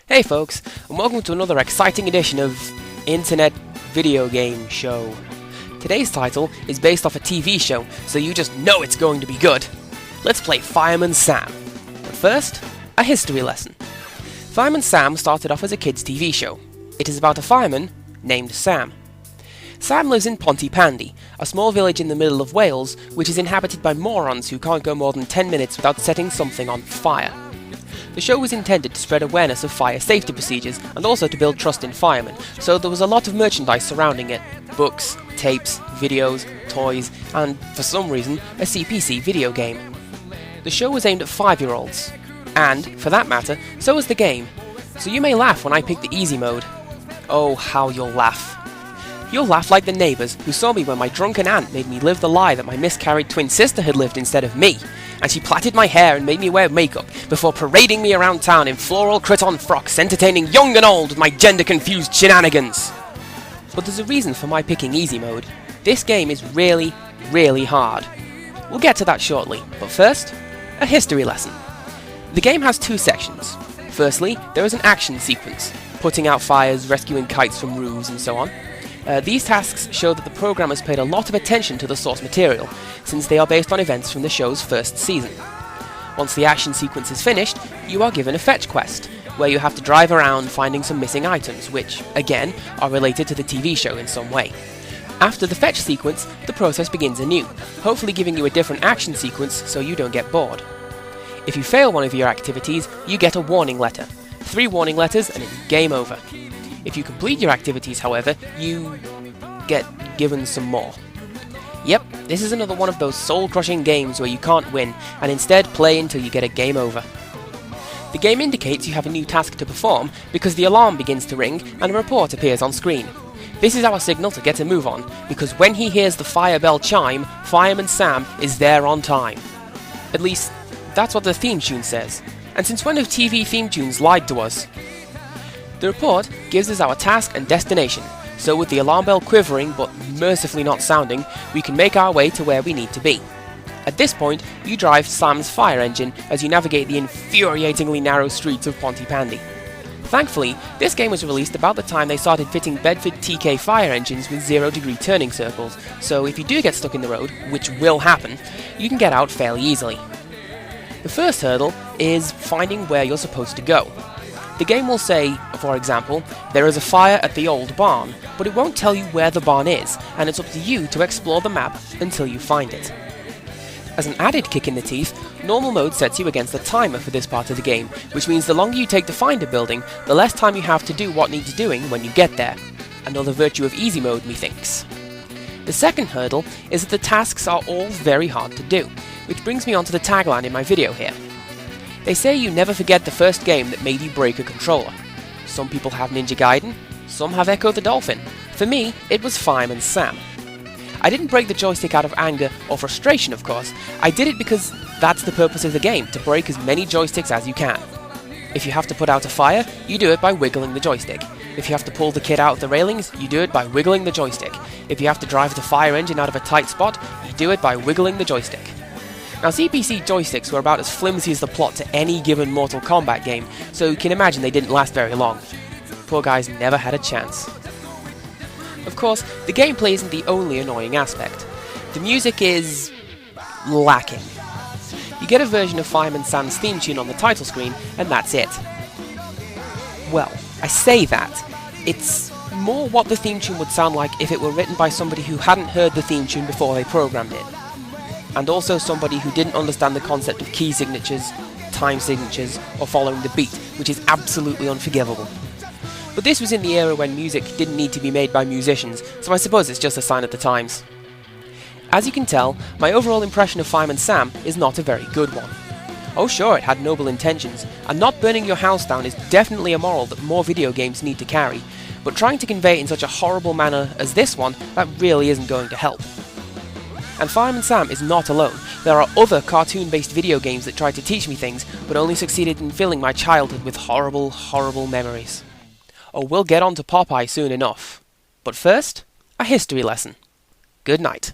Hey folks, and welcome to another exciting edition of Internet Video Game Show. Today's title is based off a TV show, so you just know it's going to be good. Let's play Fireman Sam. But first, a history lesson. Fireman Sam started off as a kids' TV show. It is about a fireman named Sam. Sam lives in Pontypandy, a small village in the middle of Wales, which is inhabited by morons who can't go more than 10 minutes without setting something on fire. The show was intended to spread awareness of fire safety procedures and also to build trust in firemen, so there was a lot of merchandise surrounding it: books, tapes, videos, toys, and, for some reason, a CPC video game. The show was aimed at 5-year-olds, and, for that matter, so was the game, so you may laugh when I pick the easy mode. Oh, how you'll laugh. You'll laugh like the neighbours who saw me when my drunken aunt made me live the lie that my miscarried twin sister had lived instead of me, and she plaited my hair and made me wear makeup before parading me around town in floral cretonne frocks, entertaining young and old with my gender-confused shenanigans. But there's a reason for my picking easy mode. This game is really, really hard. We'll get to that shortly, but first, a history lesson. The game has 2 sections. Firstly, there is an action sequence, putting out fires, rescuing kites from roofs, and so on. These tasks show that the programmers paid a lot of attention to the source material, since they are based on events from the show's first season. Once the action sequence is finished, you are given a fetch quest, where you have to drive around finding some missing items, which, again, are related to the TV show in some way. After the fetch sequence, the process begins anew, hopefully giving you a different action sequence so you don't get bored. If you fail one of your activities, you get a warning letter. 3 warning letters and it's game over. If you complete your activities, however, you get given some more. Yep, this is another one of those soul-crushing games where you can't win, and instead play until you get a game over. The game indicates you have a new task to perform because the alarm begins to ring and a report appears on screen. This is our signal to get a move on, because when he hears the fire bell chime, Fireman Sam is there on time. At least, that's what the theme tune says. And since when have TV theme tunes lied to us? The report gives us our task and destination, so with the alarm bell quivering but mercifully not sounding, we can make our way to where we need to be. At this point, you drive Sam's fire engine as you navigate the infuriatingly narrow streets of Pontypandy. Thankfully, this game was released about the time they started fitting Bedford TK fire engines with 0-degree turning circles, so if you do get stuck in the road, which will happen, you can get out fairly easily. The first hurdle is finding where you're supposed to go. The game will say, for example, there is a fire at the old barn, but it won't tell you where the barn is, and it's up to you to explore the map until you find it. As an added kick in the teeth, normal mode sets you against a timer for this part of the game, which means the longer you take to find a building, the less time you have to do what needs doing when you get there. Another virtue of easy mode, methinks. The second hurdle is that the tasks are all very hard to do, which brings me on to the tagline in my video here. They say you never forget the first game that made you break a controller. Some people have Ninja Gaiden, some have Echo the Dolphin. For me, it was Fireman Sam. I didn't break the joystick out of anger or frustration, of course. I did it because that's the purpose of the game, to break as many joysticks as you can. If you have to put out a fire, you do it by wiggling the joystick. If you have to pull the kid out of the railings, you do it by wiggling the joystick. If you have to drive the fire engine out of a tight spot, you do it by wiggling the joystick. Now, CPC joysticks were about as flimsy as the plot to any given Mortal Kombat game, so you can imagine they didn't last very long. Poor guys never had a chance. Of course, the gameplay isn't the only annoying aspect. The music is lacking. You get a version of Fireman Sam's theme tune on the title screen, and that's it. Well, I say that. It's more what the theme tune would sound like if it were written by somebody who hadn't heard the theme tune before they programmed it. And also somebody who didn't understand the concept of key signatures, time signatures, or following the beat, which is absolutely unforgivable. But this was in the era when music didn't need to be made by musicians, so I suppose it's just a sign of the times. As you can tell, my overall impression of Fireman Sam is not a very good one. Oh sure, it had noble intentions, and not burning your house down is definitely a moral that more video games need to carry, but trying to convey it in such a horrible manner as this one, that really isn't going to help. And Fireman Sam is not alone. There are other cartoon-based video games that tried to teach me things, but only succeeded in filling my childhood with horrible, horrible memories. Oh, we'll get on to Popeye soon enough. But first, a history lesson. Good night.